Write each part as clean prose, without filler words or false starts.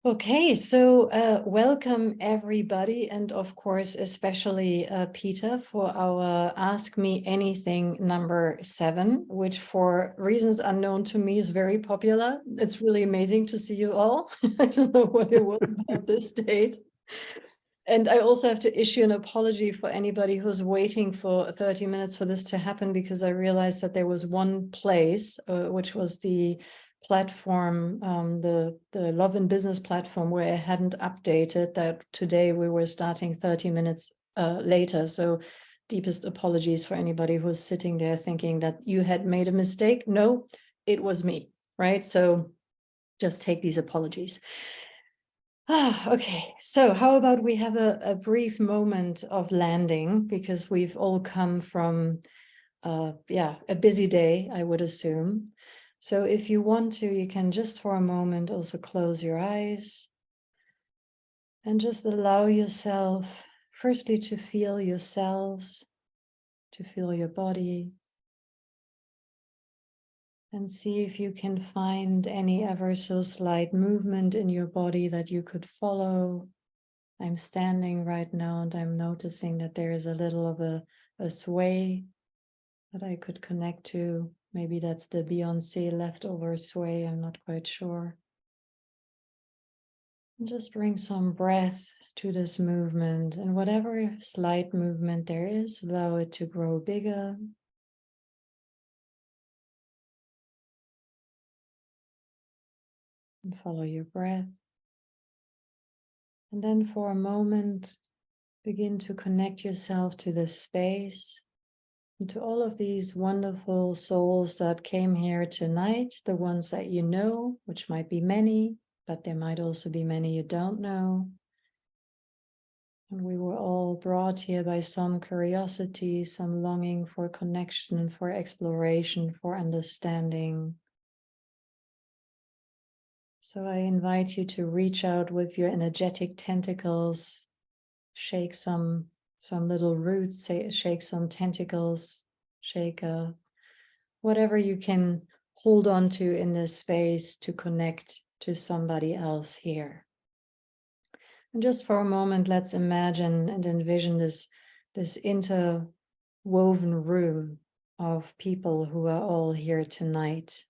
Okay, so welcome everybody, and of course, especially Peter for our Ask Me Anything number 7, which for reasons unknown to me is very popular. It's really amazing to see you all. I don't know what it was about this date. And I also have to issue an apology for anybody who's waiting for 30 minutes for this to happen, because I realized that there was one place, which was the platform, the Love and Business platform, where I hadn't updated that today we were starting 30 minutes later. So deepest apologies for anybody who's sitting there thinking that you had made a mistake. No, it was me, right? So just take these apologies. Okay, so how about we have a brief moment of landing, because we've all come from, a busy day, I would assume. So if you want to, you can just for a moment also close your eyes and just allow yourself, firstly, to feel yourselves, to feel your body, and see if you can find any ever so slight movement in your body that you could follow. I'm standing right now and I'm noticing that there is a little of a sway that I could connect to. Maybe that's the Beyoncé leftover sway, I'm not quite sure. And just bring some breath to this movement, and whatever slight movement there is, allow it to grow bigger. And follow your breath. And then for a moment, begin to connect yourself to this space and to all of these wonderful souls that came here tonight, the ones that you know, which might be many, but there might also be many you don't know. And we were all brought here by some curiosity, some longing for connection, for exploration, for understanding. So I invite you to reach out with your energetic tentacles, shake some little roots, shake some tentacles, shake whatever you can hold on to in this space to connect to somebody else here. And just for a moment, let's imagine and envision this interwoven room of people who are all here tonight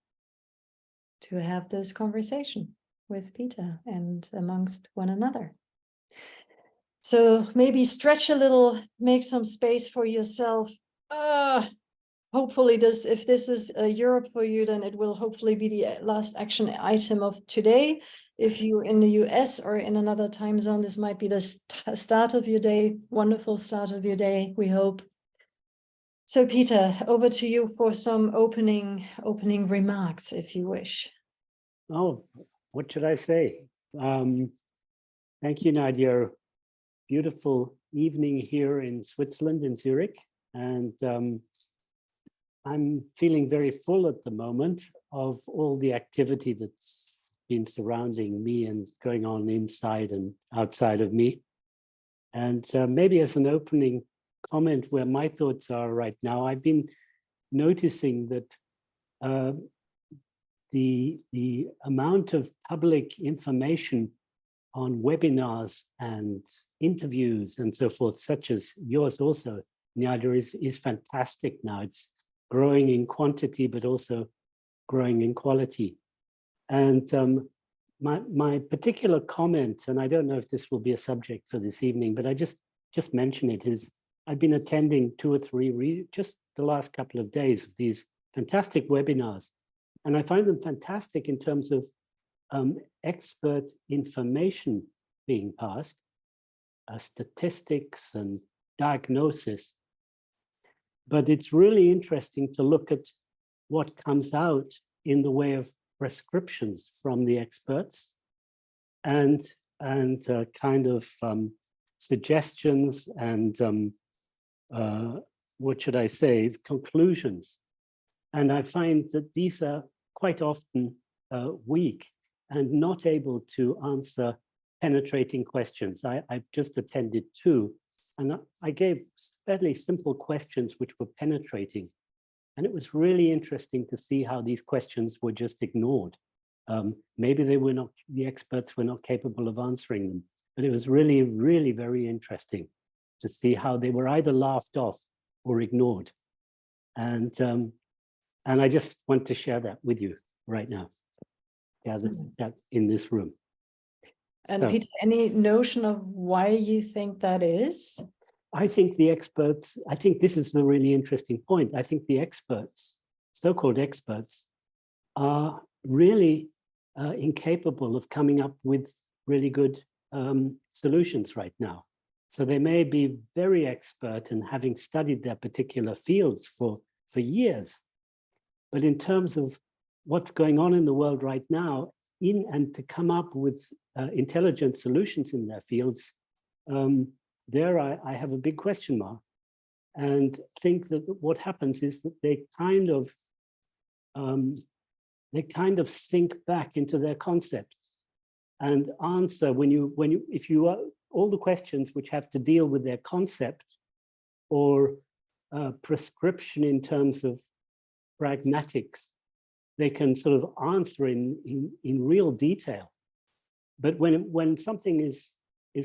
to have this conversation with Peter and amongst one another. So maybe stretch a little, make some space for yourself. Hopefully if this is Europe for you, then it will hopefully be the last action item of today. If you're in the US or in another time zone, this might be the start of your day, wonderful start of your day, we hope. So Peter, over to you for some opening remarks, if you wish. Oh, what should I say? Thank you, Nadia. Beautiful evening here in Switzerland, in Zurich. And I'm feeling very full at the moment of all the activity that's been surrounding me and going on inside and outside of me. And maybe as an opening comment where my thoughts are right now, I've been noticing that the amount of public information on webinars and interviews and so forth, such as yours also, Nadia, is fantastic now. It's growing in quantity, but also growing in quality. And my particular comment, and I don't know if this will be a subject for this evening, but I just mention it, is I've been attending 2 or 3, just the last couple of days, of these fantastic webinars. And I find them fantastic in terms of expert information being passed, statistics and diagnosis. But it's really interesting to look at what comes out in the way of prescriptions from the experts and kind of suggestions and what should I say, conclusions. And I find that these are quite often weak and not able to answer penetrating questions. I've just attended 2, and I gave fairly simple questions which were penetrating. And it was really interesting to see how these questions were just ignored. Maybe the experts were not capable of answering them, but it was really, really very interesting to see how they were either laughed off or ignored. And I just want to share that with you right now, that in this room. And So, Peter, any notion of why you think that is? I think the experts, I think this is the really interesting point. I think the experts, so-called experts, are really incapable of coming up with really good solutions right now. So they may be very expert in having studied their particular fields for years. But in terms of what's going on in the world right now, and to come up with intelligent solutions in their fields, there I have a big question mark, and think that what happens is that they kind of sink back into their concepts and answer all the questions which have to deal with their concept or prescription in terms of pragmatics, they can sort of answer in real detail. But when something is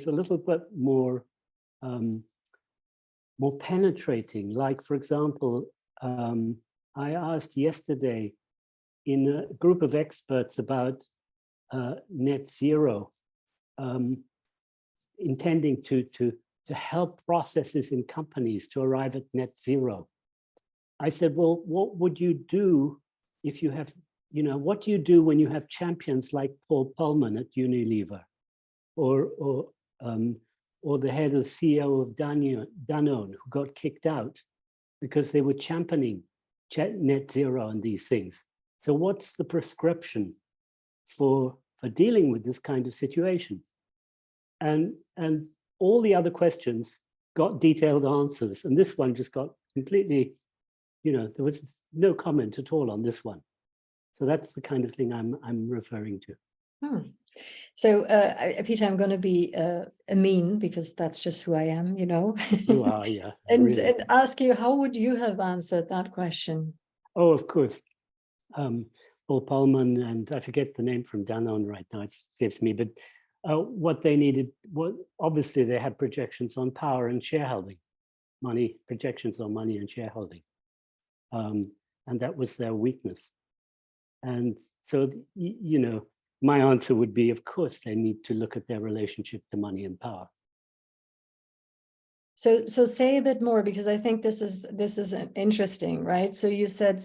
a little bit more penetrating, like for example, I asked yesterday in a group of experts about net zero, intending to help processes in companies to arrive at net zero. I said, well, what would you do if you have, what do you do when you have champions like Paul Pullman at Unilever, or the head of CEO of Danone, who got kicked out because they were championing net zero and these things? So what's the prescription for dealing with this kind of situation? And all the other questions got detailed answers, and this one just got completely, there was no comment at all on this one. So that's the kind of thing I'm referring to. So, Peter, I'm going to be mean, because that's just who I am, You are, yeah. and, really. and ask you, how would you have answered that question? Oh, of course. Paul Pullman, and I forget the name from Danone right now, it escapes me, but what they needed, obviously they had projections on power and shareholding, projections on money and shareholding. And that was their weakness. And so, my answer would be, of course, they need to look at their relationship to money and power. So say a bit more, because I think this is interesting, right? So you said,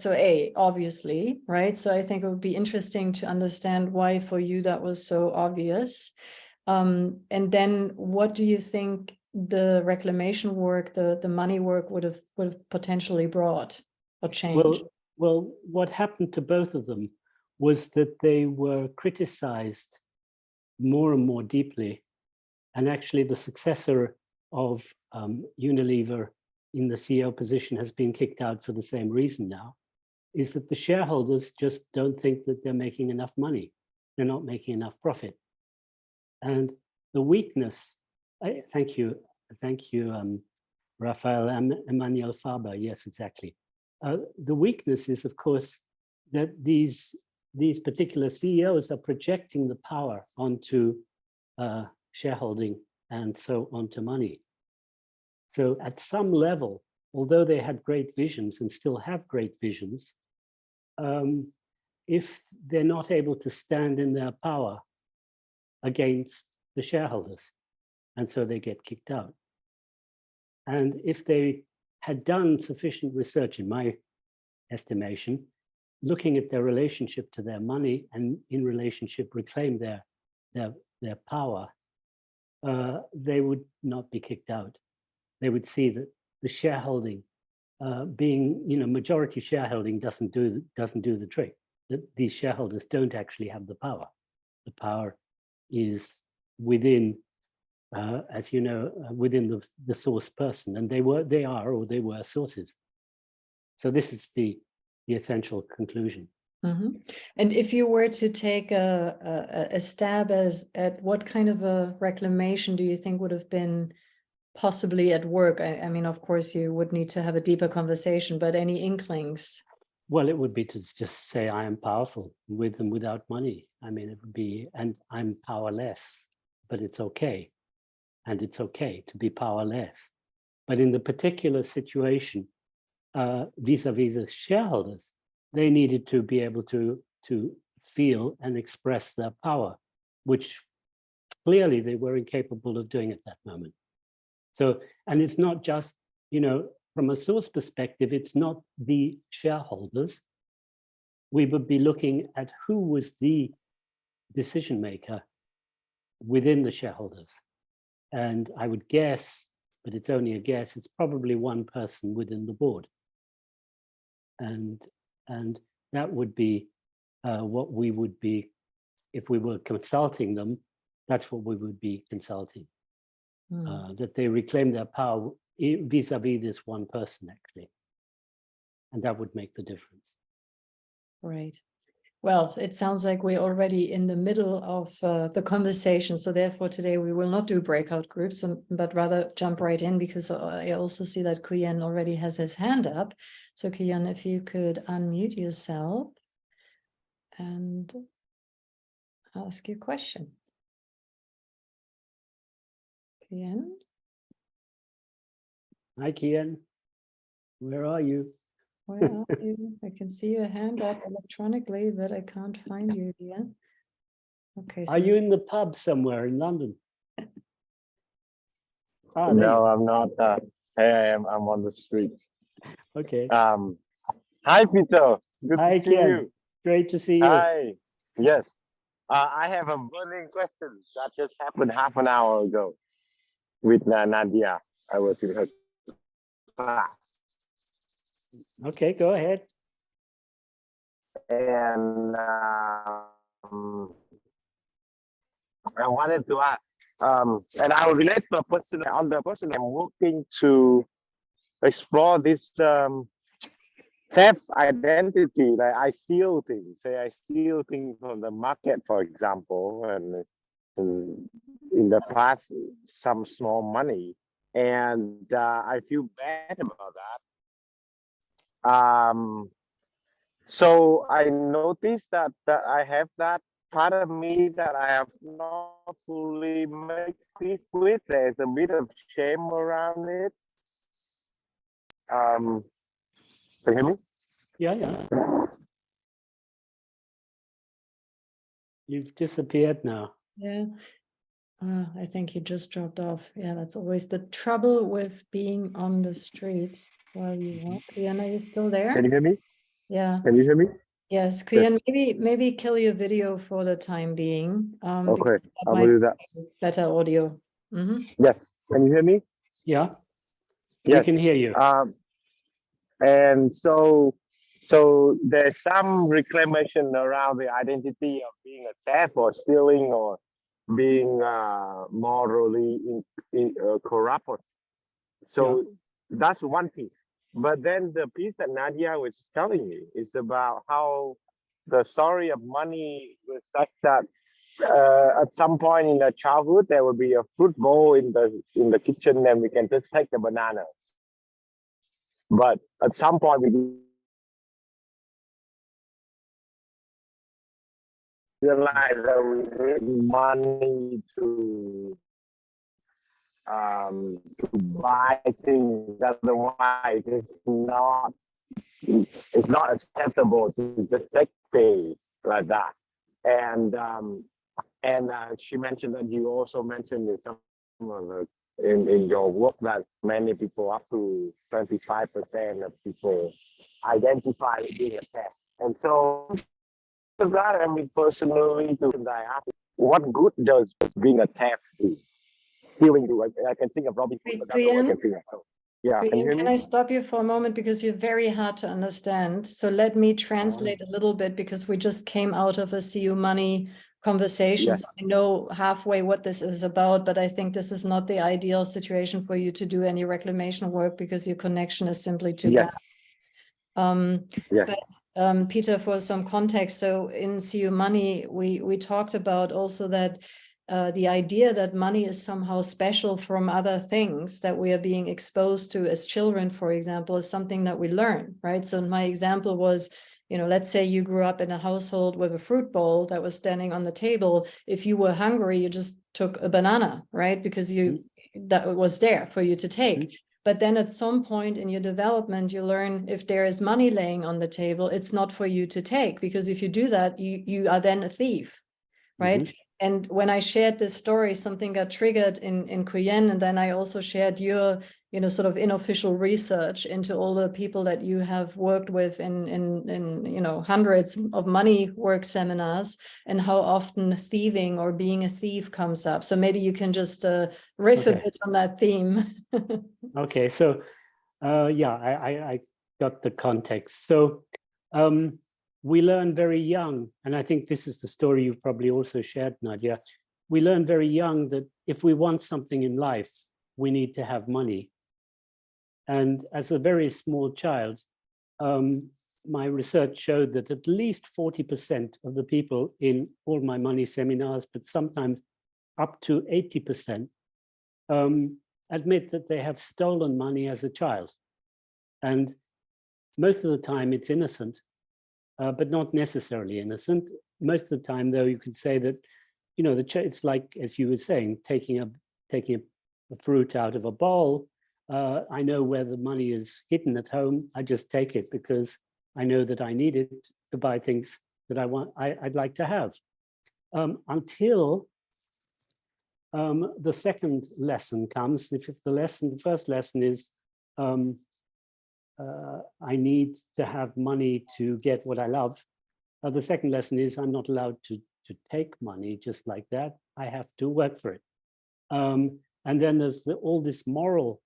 obviously, right? So I think it would be interesting to understand why for you that was so obvious. And then what do you think the reclamation work, the money work would have potentially brought or changed? Well, what happened to both of them was that they were criticized more and more deeply. And actually the successor of Unilever in the CEO position has been kicked out for the same reason now, is that the shareholders just don't think that they're making enough money. They're not making enough profit. And the weakness, thank you, Raphael Emmanuel Faber, yes, exactly. The weakness is, of course, that these particular CEOs are projecting the power onto shareholding and so onto money. So at some level, although they had great visions and still have great visions, if they're not able to stand in their power against the shareholders, and so they get kicked out. And if they had done sufficient research, in my estimation, looking at their relationship to their money and in relationship reclaim their power, they would not be kicked out. They would see that the shareholding, being majority shareholding, doesn't do the trick. That these shareholders don't actually have the power. The power is within, as you know, within the source person, and they were sources. So this is the essential conclusion. Mm-hmm. And if you were to take a stab at what kind of a reclamation do you think would have been possibly at work? I mean, of course, you would need to have a deeper conversation, but any inklings? Well, it would be to just say I am powerful with and without money. I mean, it would be, and I'm powerless, but it's okay. And it's okay to be powerless. But in the particular situation, vis-a-vis the shareholders, they needed to be able to feel and express their power, which clearly they were incapable of doing at that moment. So, and it's not just, you know, from a source perspective, it's not the shareholders. We would be looking at who was the decision maker within the shareholders. And I would guess, but it's only a guess, it's probably one person within the board. And that would be what we would be, if we were consulting them, that's what we would be consulting. That they reclaim their power vis-a-vis this one person, actually. And that would make the difference. Right. Well, it sounds like we're already in the middle of the conversation. So therefore, today we will not do breakout groups, but rather jump right in, because I also see that Kuyan already has his hand up. So Kuyan, if you could unmute yourself and ask your question. Kuyan? Hi, Kian. Where are you? Where are you? I can see your hand up electronically, but I can't find you here. Okay. So are you in the pub somewhere in London? Ah, no, I'm not. Hey, I am. I'm on the street. Okay. Hi, Peter. Good Hi, to see Kian. you. Great to see you. Hi. Yes. I have a burning question that just happened half an hour ago with Nadia. I was in her class. Okay, go ahead. And I wanted to ask, and I will relate to a person on the person I'm working to explore this theft identity. Like I steal things. Say I steal things from the market, for example, and in the past some small money, and I feel bad about that. So I noticed that I have that part of me that I have not fully made peace with. There's a bit of shame around it. Can you hear me? Yeah. You've disappeared now. yeah. I think he just dropped off. Yeah, that's always the trouble with being on the street while you walk. Kuyan, are you still there? Can you hear me? Yeah. Can you hear me? Yes, Kuyan, maybe kill your video for the time being. Okay, Because that I will might do that. be better audio. Yes. Can you hear me? Yeah, Yes. we can hear you. And so there's some reclamation around the identity of being a theft or stealing or being morally corrupt. So that's one piece. But then the piece that Nadia was telling me is about how the story of money was such that at some point in the childhood there will be a fruit bowl in the kitchen and we can just take the banana. But at some point we realize that we need money to buy things. Otherwise, it's not acceptable to just take pay like that. And she mentioned that you also mentioned in some of the in your work that many people, up to 25% of people, identify with being a theft. And so that, I mean, personally, I ask, what good does being a theft do? Stealing do? I can think of Robin Hood, but that's all I can think of. Yeah, can you hear me? Can I stop you for a moment, because you're very hard to understand? So let me translate a little bit, because we just came out of a CU Money conversation. Yes. So I know halfway what this is about, but I think this is not the ideal situation for you to do any reclamation work, because your connection is simply too bad. But Peter, for some context, so in CU Money, we talked about also that the idea that money is somehow special from other things that we are being exposed to as children, for example, is something that we learn, right? So my example was, let's say you grew up in a household with a fruit bowl that was standing on the table. If you were hungry, you just took a banana, right? Because that was there for you to take. But then at some point in your development, you learn if there is money laying on the table, it's not for you to take, because if you do that, you are then a thief, right? And when I shared this story, something got triggered in Koenig, and then I also shared your, sort of unofficial research into all the people that you have worked with in hundreds of money work seminars, and how often thieving or being a thief comes up. So maybe you can just riff a bit on that theme. Okay, so yeah, I got the context. So we learn very young, and I think this is the story you probably also shared, Nadia. We learn very young that if we want something in life, we need to have money. And as a very small child, my research showed that at least 40% of the people in all my money seminars, but sometimes up to 80%, admit that they have stolen money as a child. And most of the time it's innocent, but not necessarily innocent. Most of the time, though, you could say that, it's like, as you were saying, taking a fruit out of a bowl. I know where the money is hidden at home. I just take it because I know that I need it to buy things that I'd like to have. Until the second lesson comes. The first lesson is I need to have money to get what I love. The second lesson is I'm not allowed to take money just like that. I have to work for it. And then there's all this moral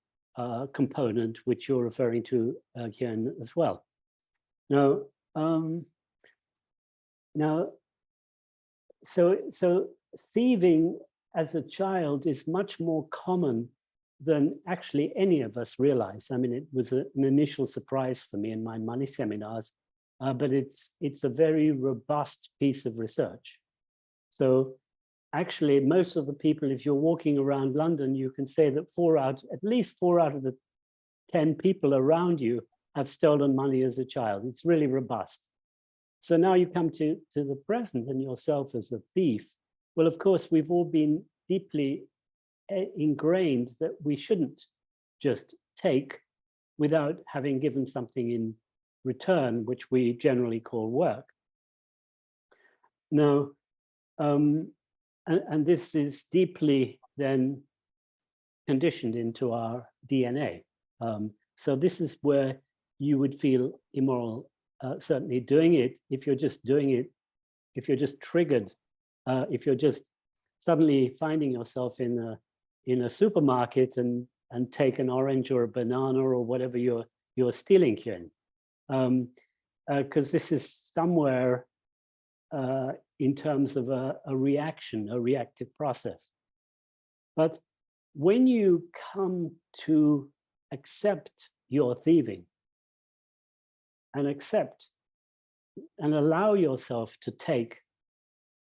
component, which you're referring to here as well. Now, so thieving as a child is much more common than actually any of us realize. I mean, it was an initial surprise for me in my money seminars, but it's a very robust piece of research. So actually, most of the people, if you're walking around London, you can say that at least four out of the 10 people around you have stolen money as a child. It's really robust. So now you come to the present and yourself as a thief. Well, of course, we've all been deeply ingrained that we shouldn't just take without having given something in return, which we generally call work. Now, and this is deeply then conditioned into our DNA. So this is where you would feel immoral, certainly doing it, if you're just doing it, if you're just triggered, if you're just suddenly finding yourself in a supermarket and take an orange or a banana or whatever you're stealing here, because this is somewhere in terms of a reaction, a reactive process. But when you come to accept your thieving and accept and allow yourself to take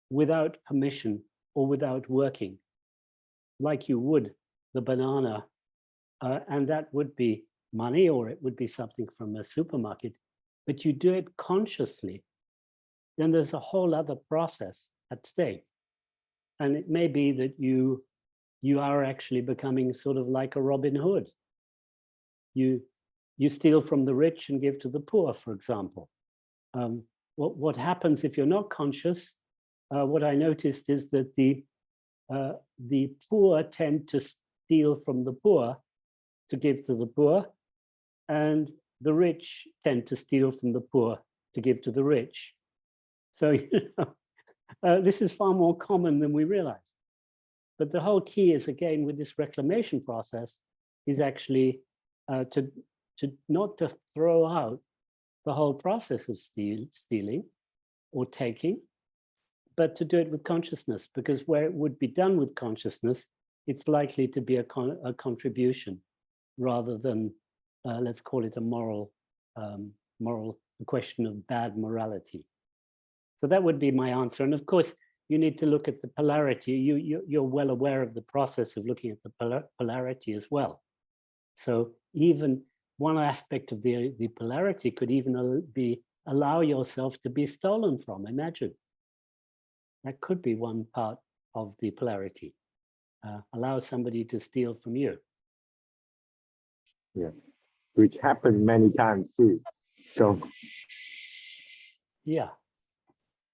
without permission or without working, like you would the banana, and that would be money or it would be something from a supermarket, but you do it consciously, then there's a whole other process at stake. And it may be that you are actually becoming sort of like a Robin Hood. You steal from the rich and give to the poor, for example. What happens if you're not conscious? What I noticed is that the poor tend to steal from the poor to give to the poor, and the rich tend to steal from the poor to give to the rich. So this is far more common than we realize. But the whole key is, again, with this reclamation process, is actually to not to throw out the whole process of stealing or taking, but to do it with consciousness, because where it would be done with consciousness, it's likely to be a contribution rather than, let's call it a moral question of bad morality. So that would be my answer. And of course, you need to look at the polarity. You're well aware of the process of looking at the polarity as well. So even one aspect of the polarity could even be allow yourself to be stolen from. Imagine. That could be one part of the polarity. Allow somebody to steal from you. Yeah, which happened many times too. So yeah.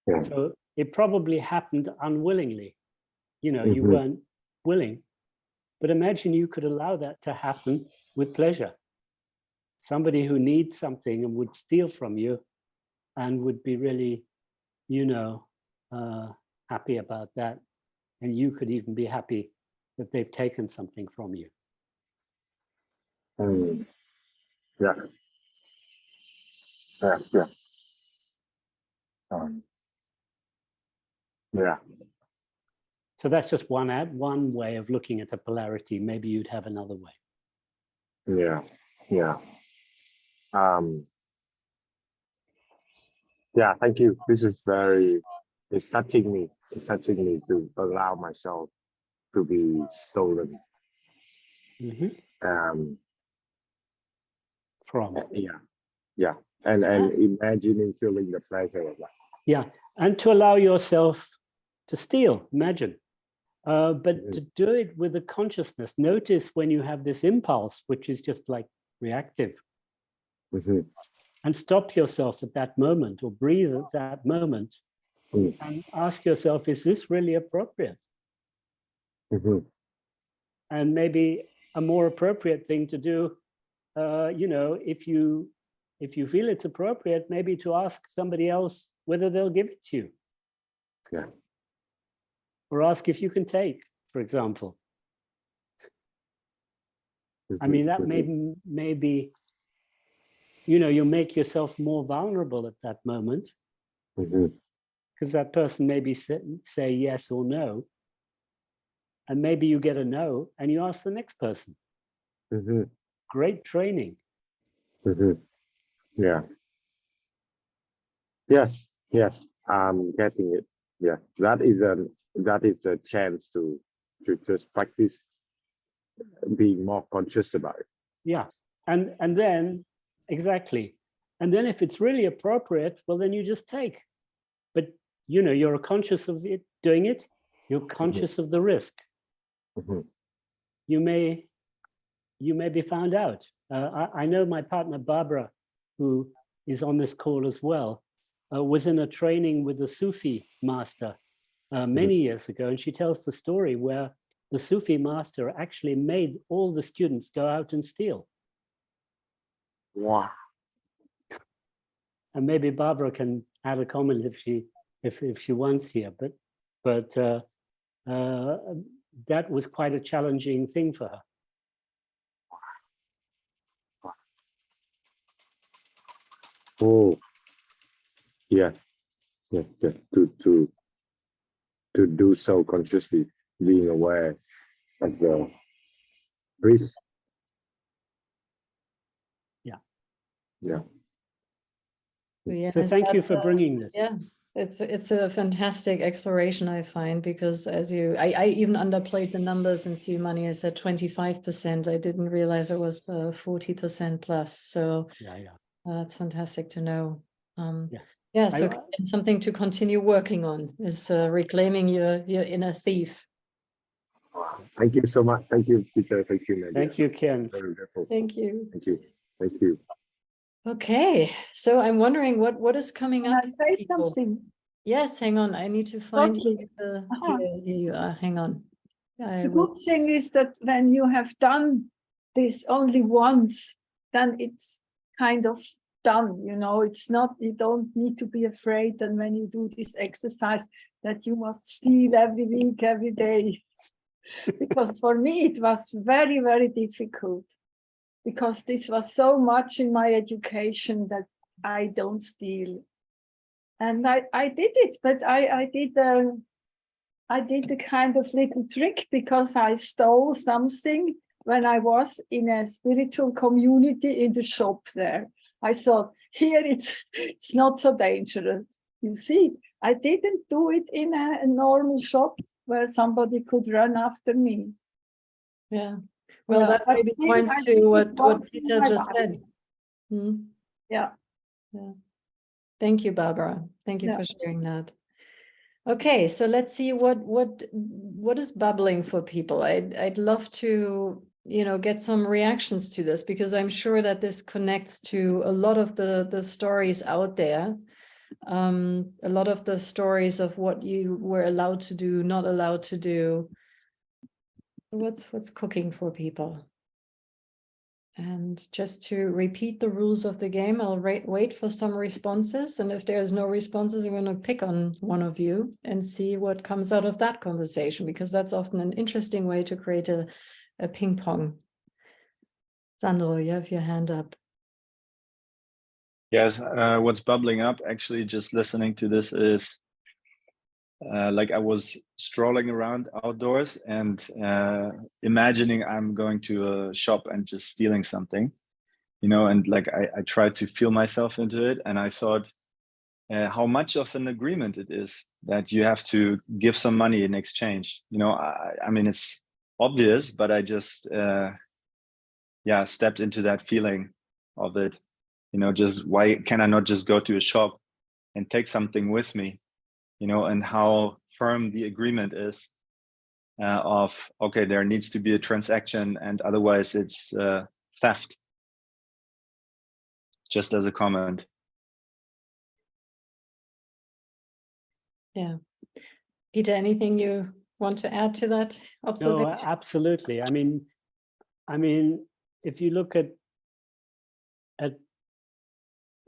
Yeah. So it probably happened unwillingly. You know, you Mhm. weren't willing. But imagine you could allow that to happen with pleasure. Somebody who needs something and would steal from you and would be really, you know, happy about that. And you could even be happy that they've taken something from you. Yeah. Yeah. Yeah. Yeah. So that's just one way of looking at the polarity. Maybe you'd have another way. Yeah. Yeah. Yeah. Thank you. This is it's touching me. It's touching me to allow myself to be stolen. From. Yeah. Yeah. And imagining feeling the pleasure of that. Yeah. And to allow yourself to steal, imagine. But to do it with a consciousness. Notice when you have this impulse, which is just like reactive, and stop yourself at that moment or breathe at that moment and ask yourself, is this really appropriate? And maybe a more appropriate thing to do, you know, if you feel it's appropriate, maybe to ask somebody else whether they'll give it to you. Yeah. Or ask if you can take, for example. I mean, that may be, you know, you make yourself more vulnerable at that moment because that person maybe say yes or no. And maybe you get a no and you ask the next person. Great training. Yeah. Yes. Yes. I'm getting it. Yeah. That is a chance to just practice being more conscious about it. Yeah. And then, exactly. And then if it's really appropriate, well, then you just take. But, you know, you're conscious of it, doing it. You're conscious of the risk. You may be found out. I know my partner, Barbara, who is on this call as well, was in a training with a Sufi master many years ago. And she tells the story where the Sufi master actually made all the students go out and steal. Wow. And maybe Barbara can add a comment if she wants here, but that was quite a challenging thing for her. Oh, yeah, yeah, yeah. To do so consciously, being aware of the risk. Yeah. Yeah. Yeah, So thank you for bringing this. Yeah, it's a fantastic exploration, I find, because as I even underplayed the numbers in Sue Money. I said 25%. I didn't realize it was 40% plus. So Yeah. that's fantastic to know. Yeah. Yeah, so something to continue working on is reclaiming your inner thief. Thank you so much. Thank you, Peter. Thank you, Nadia. Thank you, Ken. Very grateful. Thank you. Thank you. Thank you. Okay, so I'm wondering what is coming up. Can I say something? Yes, hang on. I need to find you. Okay. Here you are. Hang on. The good thing is that when you have done this only once, then it's kind of done. You know, it's not, you don't need to be afraid that when you do this exercise that you must steal every week, every day. Because for me, it was very, very difficult. Because this was so much in my education that I don't steal. And I did it, but I did a kind of little trick because I stole something when I was in a spiritual community in the shop there. I thought, here it's not so dangerous, you see. I didn't do it in a normal shop where somebody could run after me. Yeah. Well, Yeah, that but maybe still, points I to did it what once in Peter my just life. said. Hmm. Yeah. Yeah. Thank you, Barbara. Thank you Yeah. for sharing that. Okay, so let's see what is bubbling for people. I'd love to, you know, get some reactions to this, because I'm sure that this connects to a lot of the stories out there. A lot of the stories of what you were allowed to do, not allowed to do. What's cooking for people? And just to repeat the rules of the game, I'll wait for some responses. And if there's no responses, I'm going to pick on one of you and see what comes out of that conversation, because that's often an interesting way to create a ping pong. Sandro, you have your hand up. Yes, what's bubbling up actually just listening to this is like I was strolling around outdoors and imagining I'm going to a shop and just stealing something, you know, and like I tried to feel myself into it, and I thought how much of an agreement it is that you have to give some money in exchange. You know, I mean, it's obvious, but I just yeah, stepped into that feeling of it. You know, just why can I not just go to a shop and take something with me? You know, and how firm the agreement is of, okay, there needs to be a transaction, and otherwise it's theft. Just as a comment. Yeah. Peter, anything you want to add to that observation? No, absolutely. I mean, if you look at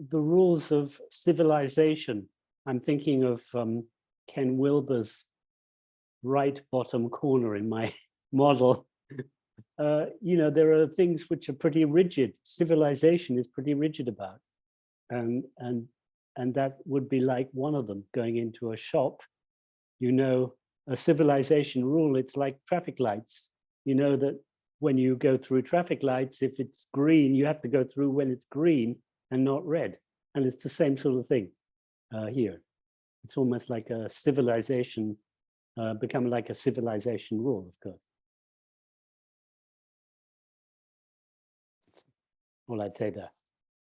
the rules of civilization, I'm thinking of Ken Wilber's right bottom corner in my model. You know, there are things which are pretty rigid. Civilization is pretty rigid about, and that would be like one of them. Going into a shop, you know, a civilization rule. It's like traffic lights. You know that when you go through traffic lights, if it's green, you have to go through when it's green and not red. And it's the same sort of thing here. It's almost like a civilization, become like a civilization rule, of course. All I'd say there.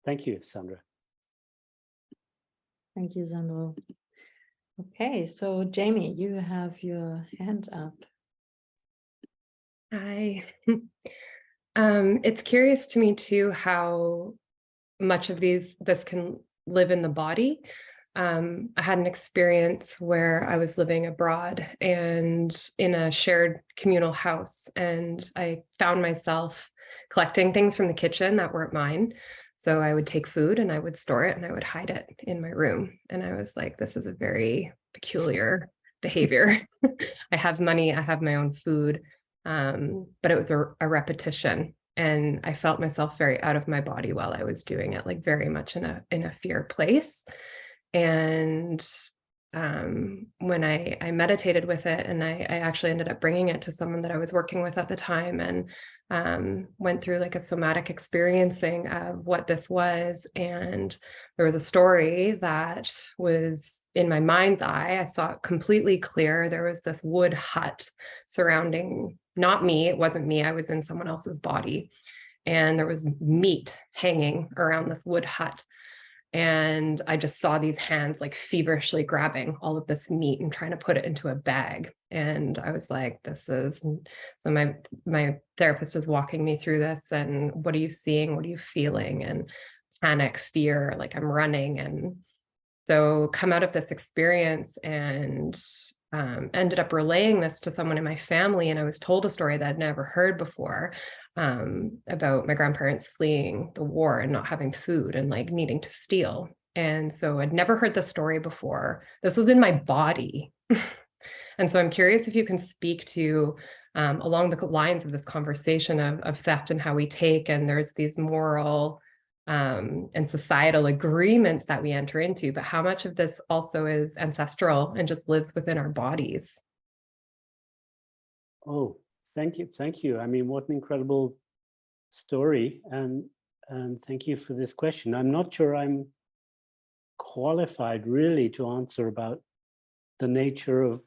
Thank you, Sandra. Thank you, Sandro. Okay, so Jamie, you have your hand up. Hi. It's curious to me too how much of this can live in the body. I had an experience where I was living abroad and in a shared communal house, and I found myself collecting things from the kitchen that weren't mine. So I would take food and I would store it and I would hide it in my room. And I was like, this is a very peculiar behavior. I have money, I have my own food, but it was a repetition. And I felt myself very out of my body while I was doing it, like very much in a fear place. And when I meditated with it, and I actually ended up bringing it to someone that I was working with at the time, and went through like a somatic experiencing of what this was. And there was a story that was in my mind's eye. I saw it completely clear. There was this wood hut surrounding, not me, it wasn't me, I was in someone else's body. And there was meat hanging around this wood hut. And I just saw these hands like feverishly grabbing all of this meat and trying to put it into a bag. And I was like, this is, so my therapist is walking me through this. And what are you seeing? What are you feeling? And panic, fear, like I'm running. And so come out of this experience and ended up relaying this to someone in my family. And I was told a story that I'd never heard before, about my grandparents fleeing the war and not having food and like needing to steal. And so I'd never heard this story before. This was in my body. And so I'm curious if you can speak to, along the lines of this conversation of theft and how we take, and there's these moral and societal agreements that we enter into, but how much of this also is ancestral and just lives within our bodies? Oh, thank you. Thank you. I mean, what an incredible story. And thank you for this question. I'm not sure I'm qualified really to answer about the nature of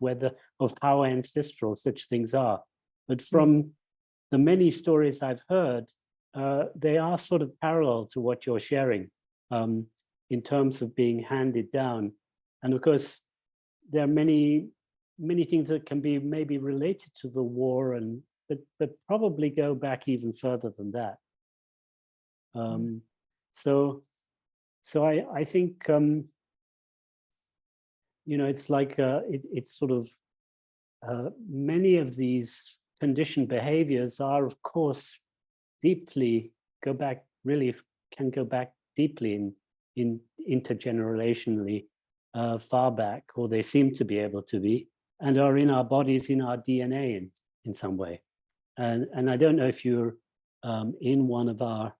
how ancestral such things are. But from the many stories I've heard, they are sort of parallel to what you're sharing in terms of being handed down. And of course, there are many things that can be maybe related to the war, but probably go back even further than that. So I think it's like it's sort of many of these conditioned behaviors are, of course, deeply can go back deeply in intergenerationally far back, or they seem to be able to be, and are in our bodies, in our DNA in some way. And I don't know if you're in one of our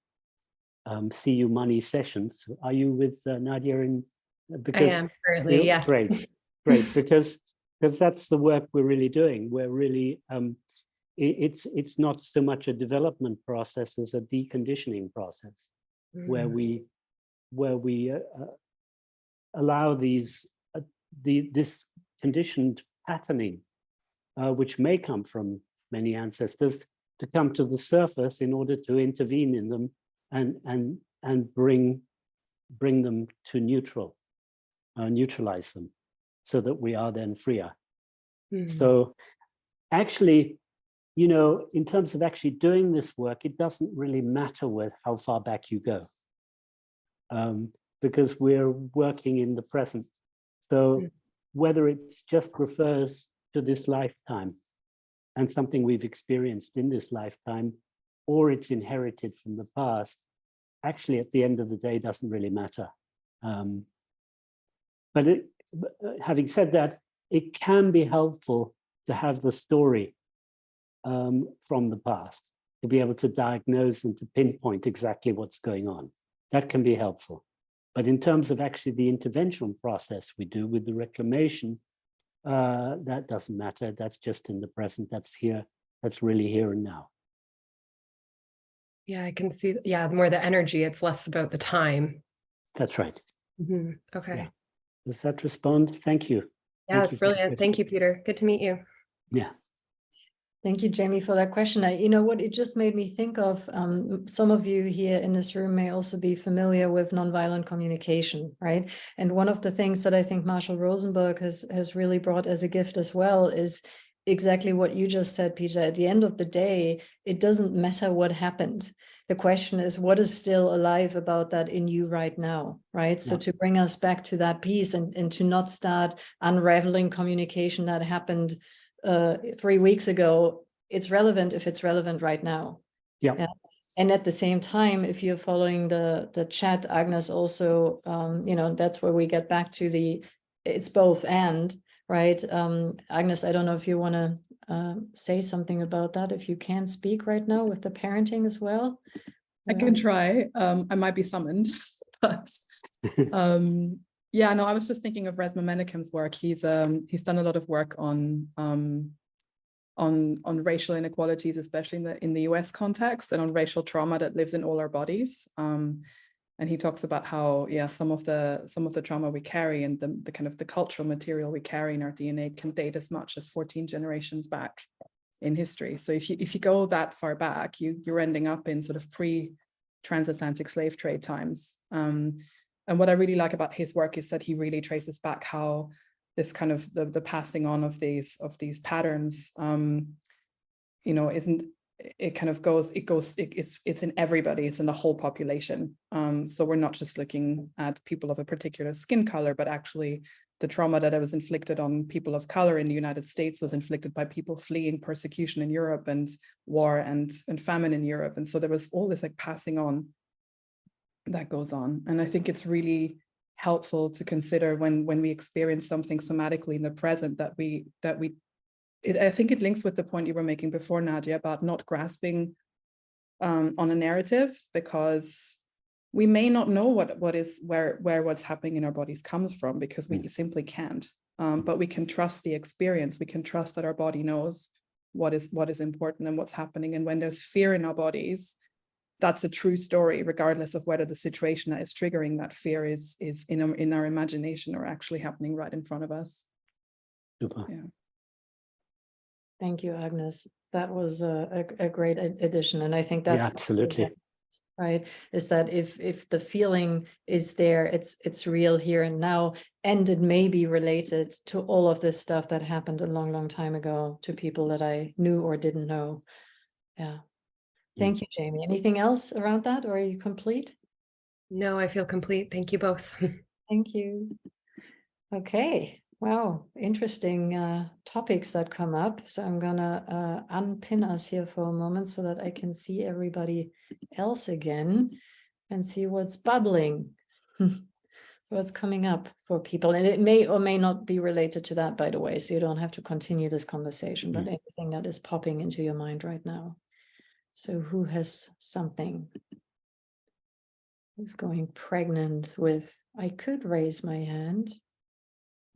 See You Money sessions. Are you with Nadia? Because I am currently, yes. Great, because that's the work we're really doing. We're really, it's not so much a development process as a deconditioning process, where we allow this conditioned patterning, which may come from many ancestors, to come to the surface in order to intervene in them and bring them to neutralize them, so that we are then freer. So actually, in terms of actually doing this work, it doesn't really matter how far back you go, because we're working in the present. So whether it's just refers to this lifetime and something we've experienced in this lifetime, or it's inherited from the past, actually at the end of the day doesn't really matter. But having said that, it can be helpful to have the story from the past, to be able to diagnose and to pinpoint exactly what's going on. That can be helpful. But in terms of actually the intervention process we do with the reclamation, that doesn't matter. That's just in the present. That's here. That's really here and now. Yeah, I can see. Yeah, more the energy. It's less about the time. That's right. Okay. Yeah. Does that respond? Thank you. Yeah, it's brilliant. Thank you, Peter. Good to meet you. Yeah. Thank you, Jamie, for that question. You know what, it just made me think of, some of you here in this room may also be familiar with nonviolent communication, right? And one of the things that I think Marshall Rosenberg has really brought as a gift as well is exactly what you just said, Peter. At the end of the day, it doesn't matter what happened. The question is, what is still alive about that in you right now, right? So to bring us back to that piece and to not start unraveling communication that happened 3 weeks ago, it's relevant if it's relevant right now. Yeah. And at the same time, if you're following the chat, Agnes also, that's where we get back to it's both and, right? Agnes, I don't know if you want to say something about that, if you can speak right now with the parenting as well. I can try. I might be summoned, but yeah, no, I was just thinking of Resmaa Menakem's work. He's done a lot of work on racial inequalities, especially in the US context, and on racial trauma that lives in all our bodies. And he talks about how, yeah, some of the trauma we carry and the kind of the cultural material we carry in our DNA can date as much as 14 generations back in history. So if you go that far back, you're ending up in sort of pre-transatlantic slave trade times. And what I really like about his work is that he really traces back how this kind of the passing on of these patterns, isn't, it kind of goes, it's in everybody, it's in the whole population. So we're not just looking at people of a particular skin color, but actually the trauma that was inflicted on people of color in the United States was inflicted by people fleeing persecution in Europe and war and famine in Europe. And so there was all this like passing on that goes on. And I think it's really helpful to consider when we experience something somatically in the present I think it links with the point you were making before, Nadia, about not grasping on a narrative, because we may not know where what's happening in our bodies comes from, because we simply can't. But we can trust the experience. We can trust that our body knows what is important and what's happening. And when there's fear in our bodies, that's a true story, regardless of whether the situation that is triggering that fear is in our imagination or actually happening right in front of us. Super. Yeah. Thank you, Agnes. That was a great addition. And I think Yeah, that's absolutely. right, is that if the feeling is there, it's real here and now, and it may be related to all of this stuff that happened a long time ago to people that I knew or didn't know. Yeah. Thank you, Jamie. Anything else around that, or are you complete? No, I feel complete. Thank you both. Thank you. Okay. Wow, interesting topics that come up. So I'm gonna unpin us here for a moment so that I can see everybody else again and see what's bubbling. So what's coming up for people, and it may or may not be related to that, by the way, so you don't have to continue this conversation, but anything that is popping into your mind right now. So who has something? Who's going pregnant with, I could raise my hand,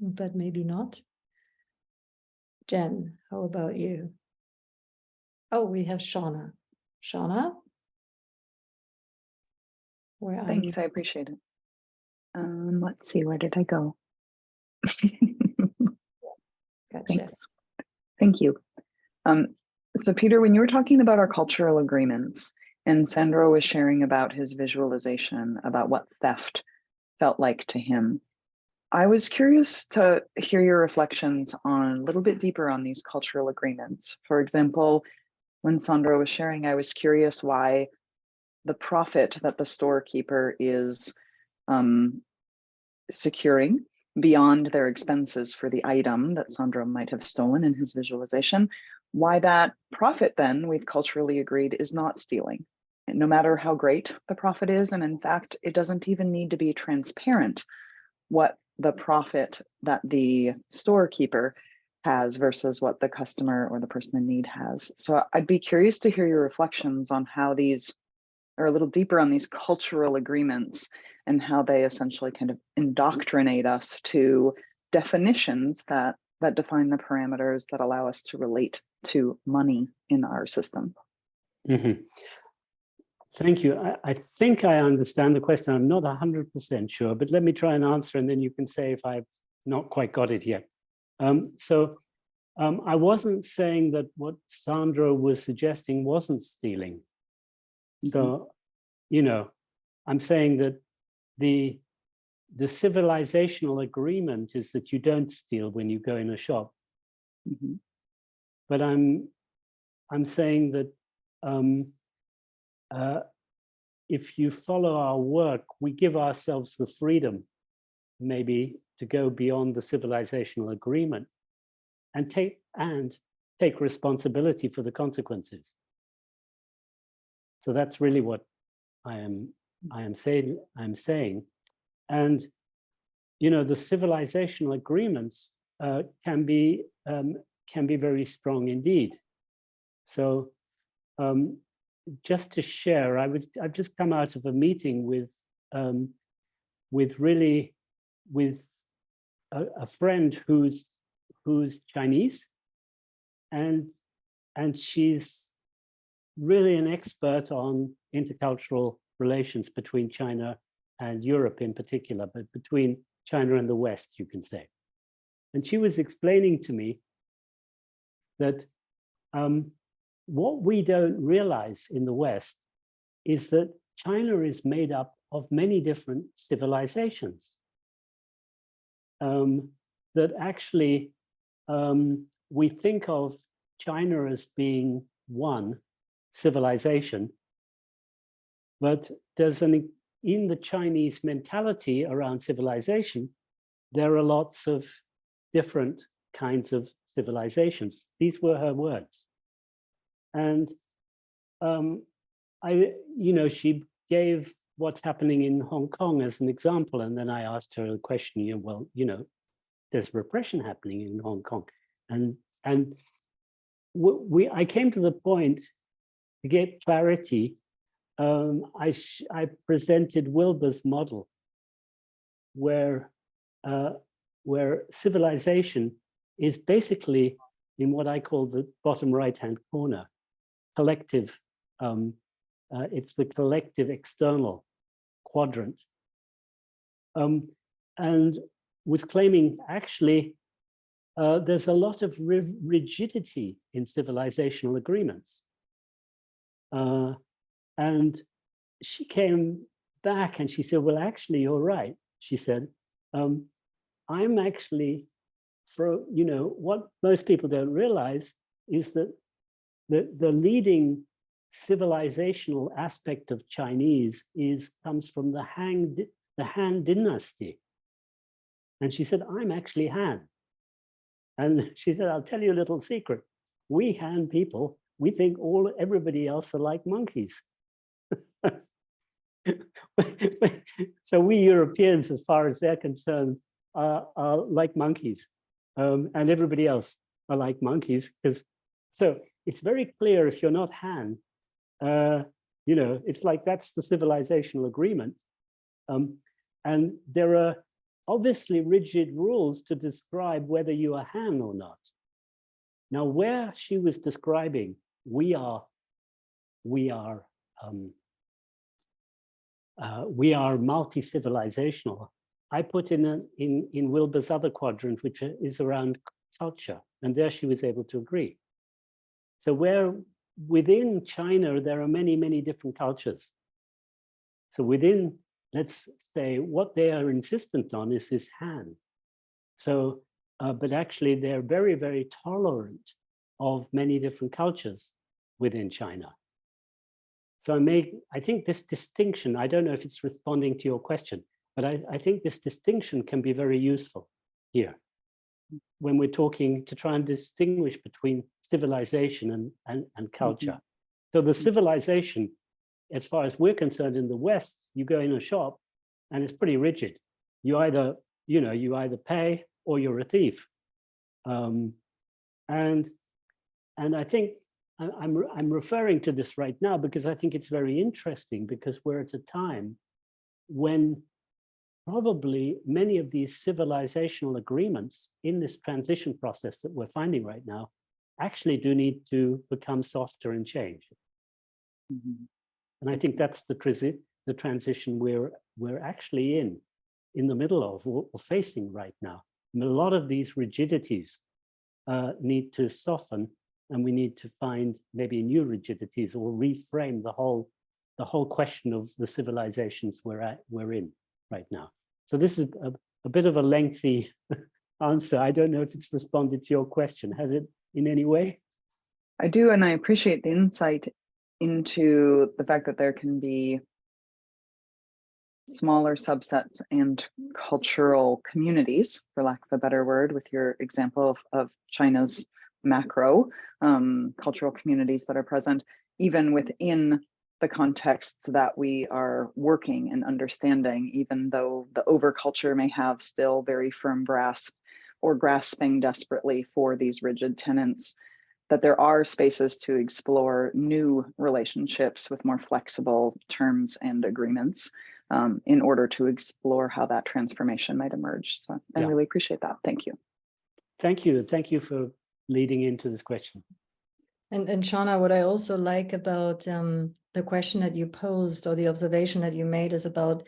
but maybe not. Jen, how about you? Oh, we have Shauna. Shauna? Where are Thanks, you? I appreciate it. Let's see, where did I go? Gotcha. Thanks. Thank you. So Peter, when you were talking about our cultural agreements and Sandro was sharing about his visualization about what theft felt like to him, I was curious to hear your reflections on a little bit deeper on these cultural agreements. For example, when Sandro was sharing, I was curious why the profit that the storekeeper is securing beyond their expenses for the item that Sandro might have stolen in his visualization, why that profit then we've culturally agreed is not stealing. And no matter how great the profit is, and in fact, it doesn't even need to be transparent what the profit that the storekeeper has versus what the customer or the person in need has. So I'd be curious to hear your reflections on how these are a little deeper on these cultural agreements and how they essentially kind of indoctrinate us to definitions that define the parameters that allow us to relate to money in our system. Mm-hmm. Thank you. I think I understand the question. I'm not 100% sure, but let me try and answer, and then you can say if I've not quite got it yet. I wasn't saying that what Sandro was suggesting wasn't stealing. So, you know, I'm saying that the civilizational agreement is that you don't steal when you go in a shop. But I'm saying that if you follow our work, we give ourselves the freedom maybe to go beyond the civilizational agreement and take responsibility for the consequences. So that's really what I am saying. And you know, the civilizational agreements can be very strong indeed. So just to share, I've just come out of a meeting with a friend who's Chinese, and she's really an expert on intercultural relations between China and Europe in particular, but between China and the West, you can say. And she was explaining to me that what we don't realize in the West is that China is made up of many different civilizations. That actually we think of China as being one civilization, but there's in the Chinese mentality around civilization, there are lots of different kinds of civilizations. These were her words. And she gave what's happening in Hong Kong as an example. And then I asked her a question, well, there's repression happening in Hong Kong. And I came to the point to get clarity. I presented Wilber's model where civilization is basically in what I call the bottom right-hand corner, collective. It's the collective external quadrant, and was claiming actually there's a lot of rigidity in civilizational agreements. And she came back and she said, well, actually, you're right. She said, I'm actually, what most people don't realize is that the leading civilizational aspect of Chinese comes from the Han dynasty. And she said, I'm actually Han. And she said, I'll tell you a little secret. We Han people, we think everybody else are like monkeys. So we Europeans, as far as they're concerned, are like monkeys. And everybody else are like monkeys. So it's very clear if you're not Han, it's like that's the civilizational agreement. And there are obviously rigid rules to describe whether you are Han or not. Now, where she was describing we are multi-civilizational, I put in Wilbur's other quadrant, which is around culture, and there she was able to agree. So where within China, there are many, many different cultures. So within, let's say, what they are insistent on is this Han. So, but actually they're very, very tolerant of many different cultures within China. So I think this distinction, I don't know if it's responding to your question, but I think this distinction can be very useful here when we're talking to try and distinguish between civilization and culture. So the civilization, as far as we're concerned in the West, you go in a shop and it's pretty rigid. You either pay or you're a thief. And I think I'm referring to this right now because I think it's very interesting, because we're at a time when probably many of these civilizational agreements in this transition process that we're finding right now actually do need to become softer and change. And I think that's the transition we're actually in the middle of or facing right now. And a lot of these rigidities need to soften, and we need to find maybe new rigidities or reframe the whole question of the civilizations we're in right now. So this is a bit of a lengthy answer. I don't know if it's responded to your question. Has it in any way? I do, and I appreciate the insight into the fact that there can be smaller subsets and cultural communities, for lack of a better word, with your example of China's macro cultural communities that are present, even within the contexts that we are working and understanding, even though the overculture may have still very firm grasp or grasping desperately for these rigid tenets, that there are spaces to explore new relationships with more flexible terms and agreements in order to explore how that transformation might emerge. So I really appreciate that. Thank you. Thank you. Thank you for leading into this question. And Shauna, what I also like about the question that you posed, or the observation that you made, is about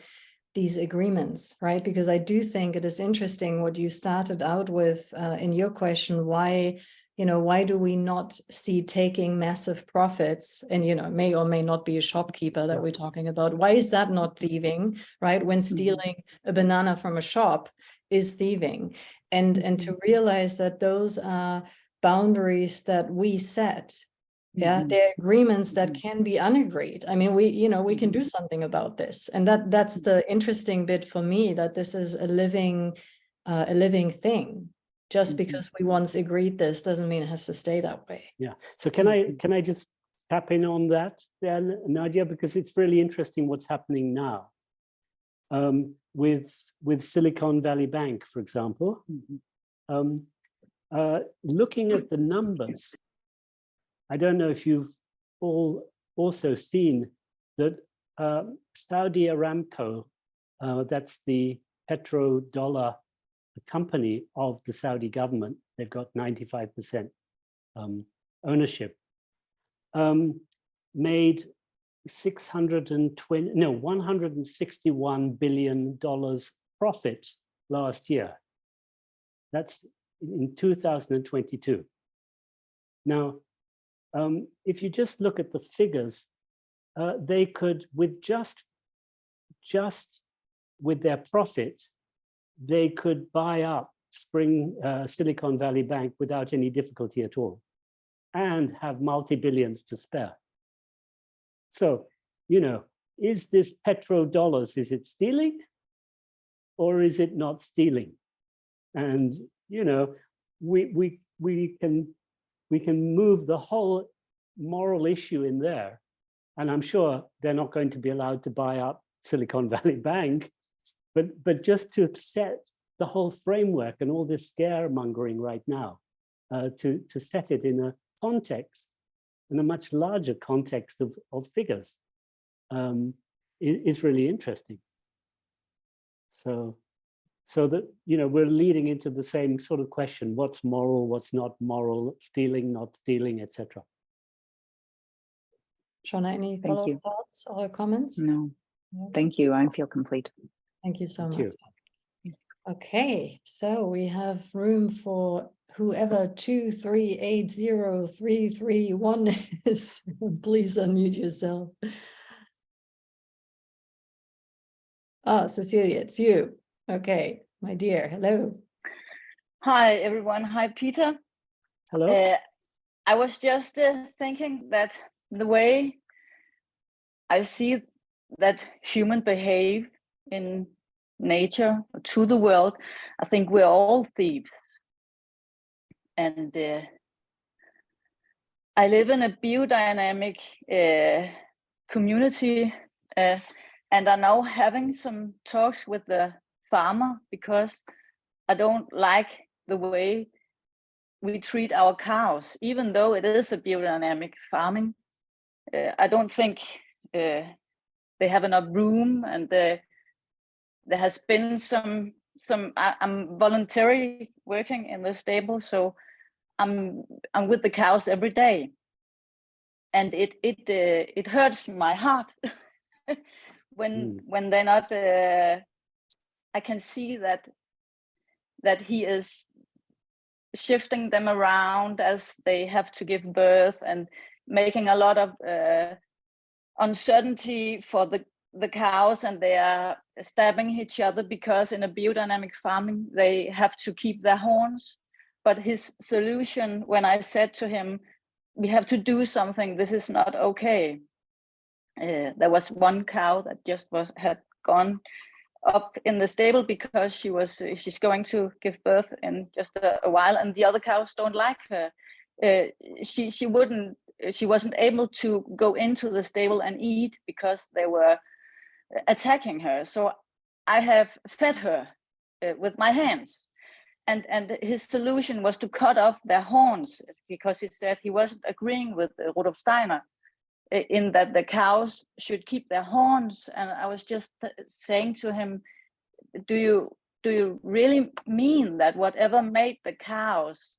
these agreements, right? Because I do think it is interesting what you started out with in your question. Why do we not see taking massive profits? And, may or may not be a shopkeeper that we're talking about. Why is that not thieving, right? When stealing a banana from a shop is thieving. And to realize that those are boundaries that we set. They're agreements that can be unagreed. I mean, we can do something about this. And that's the interesting bit for me, that this is a living thing. Just because we once agreed this doesn't mean it has to stay that way. Yeah. So can I just tap in on that then, Nadia, because it's really interesting what's happening now with Silicon Valley Bank, for example. Looking at the numbers, I don't know if you've all also seen that Saudi Aramco, that's the petrodollar company of the Saudi government, they've got 95% ownership, made $161 billion profit last year. That's in 2022. Now, if you just look at the figures, they could, with just with their profit, they could buy up Silicon Valley Bank without any difficulty at all, and have multi-billions to spare. So, you know, is this petrodollars, is it stealing or is it not stealing? And, you know, we can move the whole moral issue in there. And I'm sure they're not going to be allowed to buy up Silicon Valley Bank, but just to set the whole framework and all this scaremongering right now, to set it in a context, in a much larger context of figures, is really interesting. So that, you know, we're leading into the same sort of question: what's moral, what's not moral, stealing, not stealing, etc. Shona, any Thank follow-up you. thoughts or comments? No, No? thank you. I feel complete. Thank you so Thank much. you. Okay, so we have room for whoever 2380331 is. Please unmute yourself. Ah, Cecilia, it's you. Okay, my dear, hello. Hi, everyone. Hi, Peter. Hello. I was just thinking that the way I see that humans behave in nature, to the world, I think we're all thieves. And I live in a biodynamic community, and I'm now having some talks with the farmer because I don't like the way we treat our cows, even though it is a biodynamic farming. I don't think they have enough room, and there has been some. I'm voluntarily working in the stable, so I'm with the cows every day, and it hurts my heart when they're not. I can see that he is shifting them around as they have to give birth, and making a lot of uncertainty for the cows, and they are stabbing each other because in a biodynamic farming they have to keep their horns. But his solution, when I said to him, we have to do something, this is not okay. There was one cow that just had gone up in the stable because she's going to give birth in just a while, and the other cows don't like her. She wasn't able to go into the stable and eat because they were attacking her. So I have fed her with my hands, and his solution was to cut off their horns, because he said he wasn't agreeing with Rudolf Steiner in that the cows should keep their horns. And I was just saying to him, do you really mean that whatever made the cows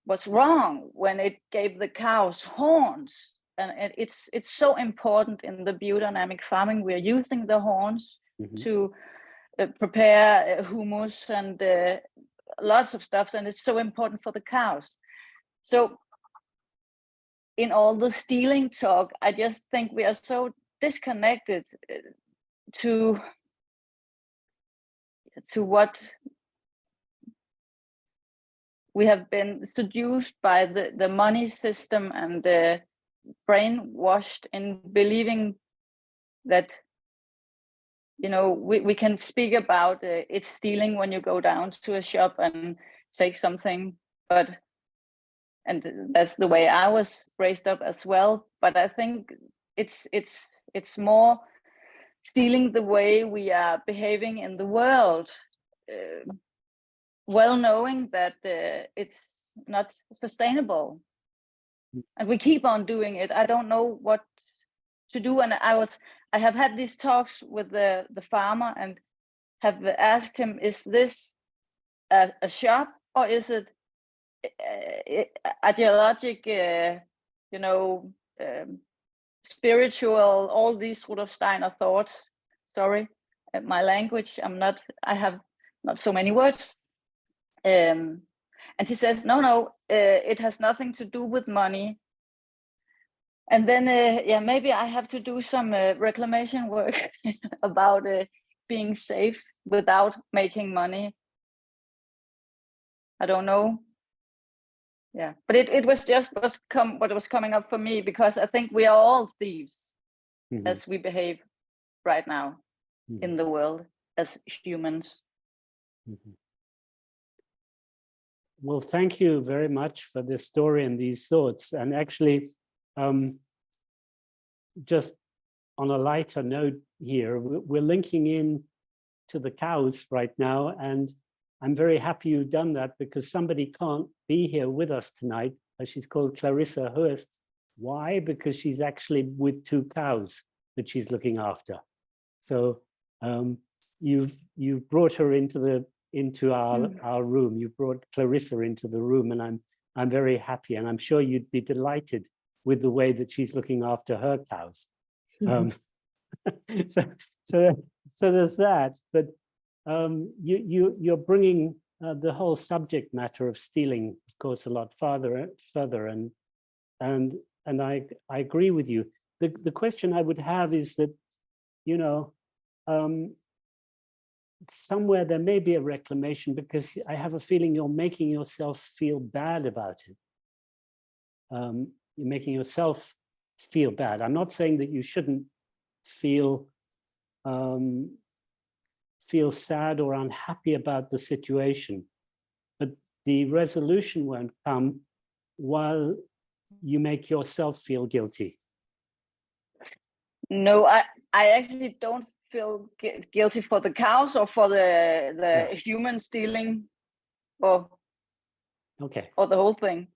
was wrong when it gave the cows horns? And it's so important in the biodynamic farming. We are using the horns to prepare humus and lots of stuff, and it's so important for the cows. So in all the stealing talk, I just think we are so disconnected to what we have been seduced by the money system, and brainwashed in believing that, you know, we can speak about it's stealing when you go down to a shop and take something, and that's the way I was raised up as well. But I think it's more stealing the way we are behaving in the world, well knowing that it's not sustainable, and we keep on doing it. I don't know what to do, and I have had these talks with the farmer and have asked him, is this a shop, or is it ideologic, you know, spiritual, all these Rudolf Steiner thoughts? Sorry, my language, I have not so many words. And he says, no, it has nothing to do with money. And then, yeah, maybe I have to do some reclamation work about being safe without making money. I don't know. Yeah, but it was just what was coming up for me, because I think we are all thieves as we behave right now in the world as humans. Well, thank you very much for this story and these thoughts. And actually, just on a lighter note here, we're linking in to the cows right now. And I'm very happy you've done that, because somebody can't be here with us tonight. She's called Clarissa Hurst. Why? Because she's actually with 2 cows that she's looking after. So you've brought her into our room. You brought Clarissa into the room, and I'm very happy, and I'm sure you'd be delighted with the way that she's looking after her cows. So there's that. But you're bringing the whole subject matter of stealing, of course, a lot further, and I agree with you. The question I would have is that, you know, somewhere there may be a reclamation, because I have a feeling you're making yourself feel bad about it. You're making yourself feel bad. I'm not saying that you shouldn't feel sad or unhappy about the situation, but the resolution won't come while you make yourself feel guilty. No, I actually don't feel guilty for the cows or for the human stealing, or the whole thing.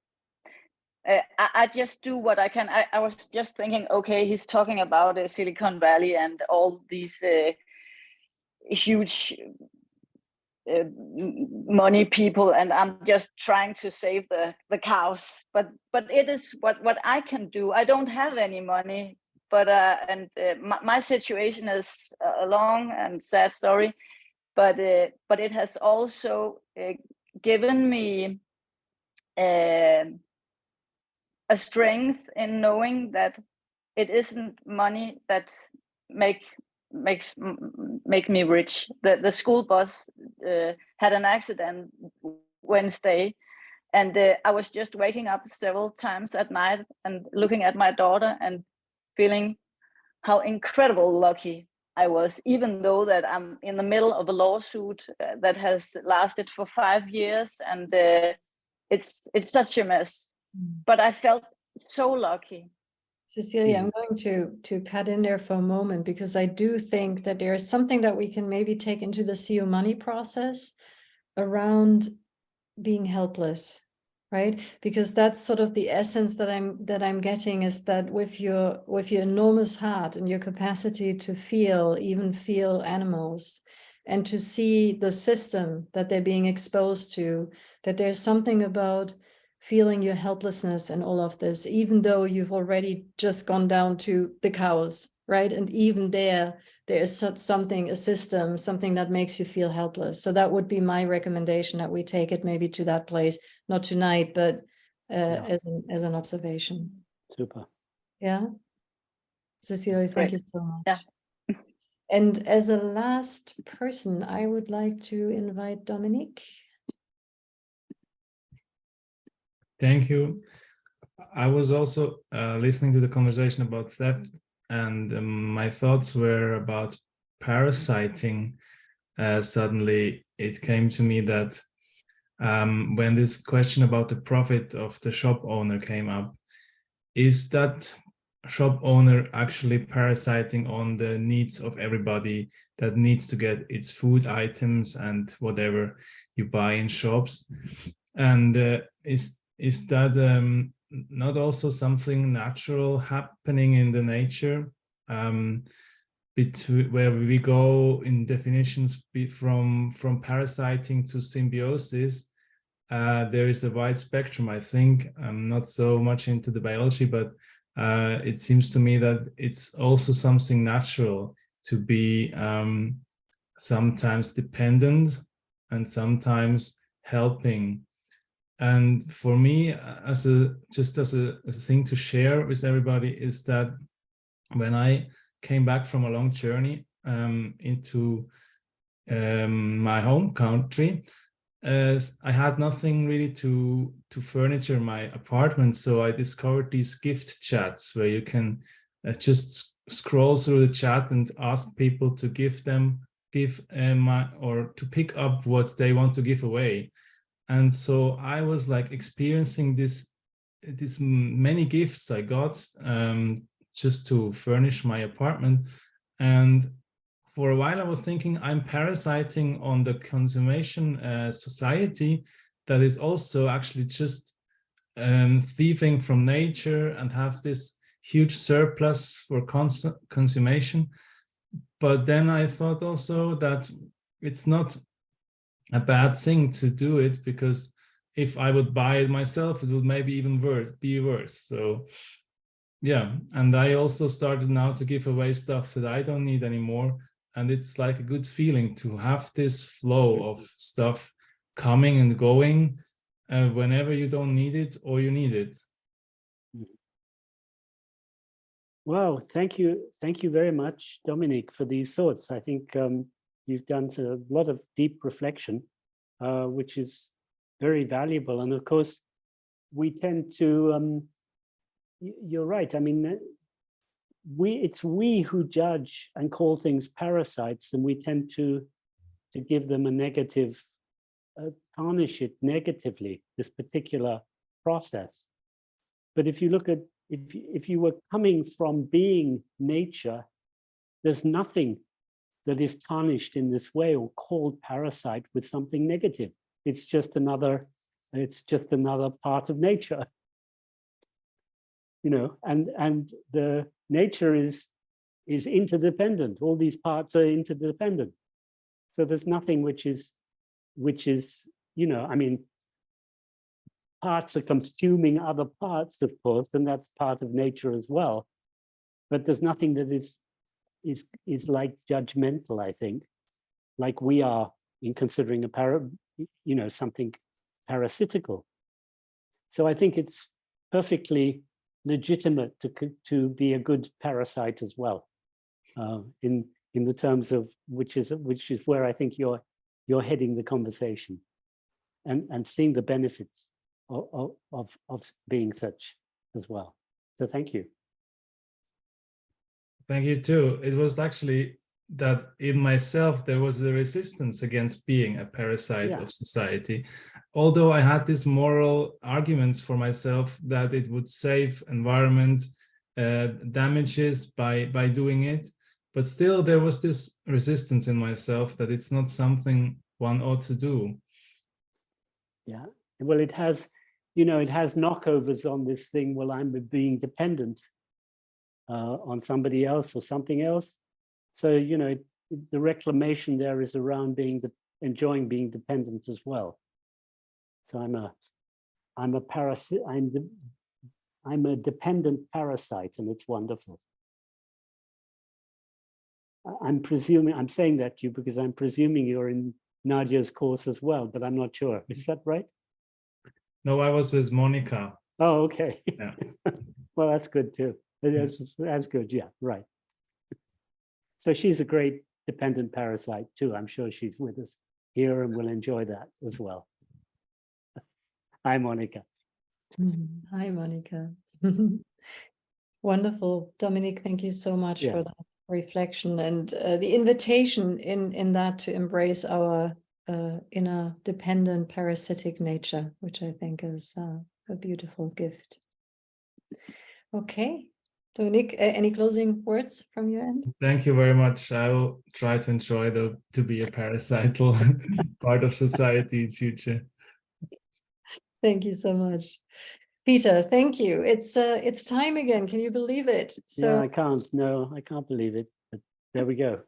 I just do what I can. I was just thinking, okay, he's talking about Silicon Valley and all these huge money people, and I'm just trying to save the cows. But it is what I can do. I don't have any money, but my situation is a long and sad story. But it has also given me a strength in knowing that it isn't money that make me rich. The school bus had an accident Wednesday, and I was just waking up several times at night and looking at my daughter and feeling how incredible lucky I was, even though that I'm in the middle of a lawsuit that has lasted for 5 years, and it's such a mess. But I felt so lucky. Cecilia, I'm going to cut in there for a moment, because I do think that there is something that we can maybe take into the CU money process around being helpless, right? Because that's sort of the essence that I'm getting, is that with your enormous heart and your capacity to even feel animals, and to see the system that they're being exposed to, that there's something about feeling your helplessness and all of this, even though you've already just gone down to the cows, right? And even there is something, a system, something that makes you feel helpless. So that would be my recommendation, that we take it maybe to that place, not tonight, but as an observation. Super. Yeah. Cecilia, thank you so much. Yeah. And as a last person, I would like to invite Dominique. Thank you. I was also listening to the conversation about theft, and my thoughts were about parasiting. Suddenly it came to me that when this question about the profit of the shop owner came up, is that shop owner actually parasiting on the needs of everybody that needs to get its food items and whatever you buy in shops? And is that not also something natural happening in the nature, where we go in definitions from parasiting to symbiosis? There is a wide spectrum. I think I'm not so much into the biology, but it seems to me that it's also something natural to be sometimes dependent and sometimes helping. And for me, as a thing to share with everybody, is that when I came back from a long journey into my home country, I had nothing really to furniture my apartment, so I discovered these gift chats where you can just scroll through the chat and ask people to or to pick up what they want to give away. And so I was like experiencing these many gifts I got just to furnish my apartment. And for a while I was thinking I'm parasiting on the consummation society that is also actually just thieving from nature and have this huge surplus for consummation. But then I thought also that it's not a bad thing to do it, because if I would buy it myself, it would maybe even be worse. So yeah, and I also started now to give away stuff that I don't need anymore. And it's like a good feeling to have this flow of stuff coming and going whenever you don't need it or you need it. Well, thank you very much, Dominic, for these thoughts. I think you've done a lot of deep reflection, which is very valuable. And of course, we tend to, you're right. I mean, it's we who judge and call things parasites, and we tend to give them a negative, tarnish it negatively, this particular process. But if you look at, if you were coming from being nature, there's nothing that is tarnished in this way or called parasite with something negative. It's just another part of nature, you know. And the nature is interdependent. All these parts are interdependent. So there's nothing which is, you know, I mean, parts are consuming other parts, of course, and that's part of nature as well. But there's nothing that is like judgmental, I think, like we are in considering something parasitical. So I think it's perfectly legitimate to be a good parasite as well, in the terms of which is where I think you're heading the conversation, and seeing the benefits of being such as well. So thank you. Thank you too. It was actually that in myself there was a resistance against being a parasite of society, although I had these moral arguments for myself that it would save environment damages by doing it, but still there was this resistance in myself that it's not something one ought to do. Yeah, well, it has, you know, it has knockovers on this thing. Well, I'm being dependent on somebody else or something else. So, you know, the reclamation there is around enjoying being dependent as well. So I'm a parasite. I'm a dependent parasite, and it's wonderful. I'm saying that to you because I'm presuming you're in Nadja's course as well, but I'm not sure. Is that right? No, I was with Monica. Oh, okay. Yeah. Well, that's good too. That's good. Yeah, right. So she's a great dependent parasite too. I'm sure she's with us here and will enjoy that as well. Hi, Monica. Hi, Monica. Wonderful. Dominic, thank you so much for that reflection and the invitation in that to embrace our inner dependent parasitic nature, which I think is a beautiful gift. Okay. Dominic, any closing words from your end? Thank you very much. I'll try to enjoy to be a parasital part of society in future. Thank you so much. Peter, thank you. It's time again. Can you believe it? So yeah, I can't. No, I can't believe it. But there we go.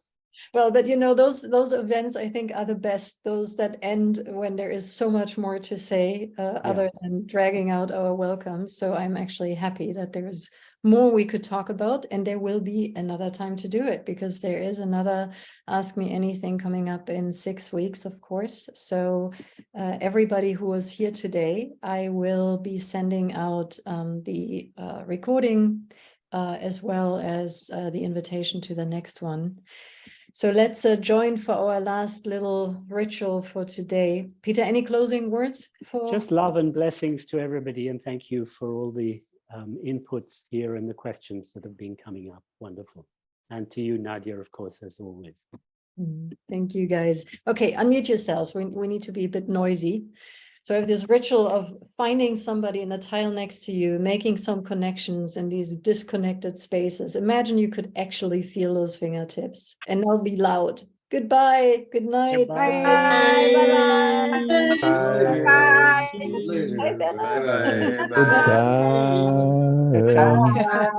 Well, but you know, those events I think are the best, those that end when there is so much more to say, other than dragging out our welcome. So I'm actually happy that there is more we could talk about, and there will be another time to do it, because there is another Ask Me Anything coming up in 6 weeks, of course. So everybody who was here today, I will be sending out the recording as well as the invitation to the next one. So let's join for our last little ritual for today. Peter, any closing words? Just love and blessings to everybody, and thank you for all the inputs here and the questions that have been coming up. Wonderful. And to you, Nadia, of course, as always. Thank you, guys. Okay, unmute yourselves. We need to be a bit noisy. So I have this ritual of finding somebody in the tile next to you, making some connections in these disconnected spaces. Imagine you could actually feel those fingertips, and now be loud. Goodbye. Good night. Goodbye. Bye. Bye. Bye. See you later. Bye, Bella. Bye. Bye. Bye. Ciao. Bye.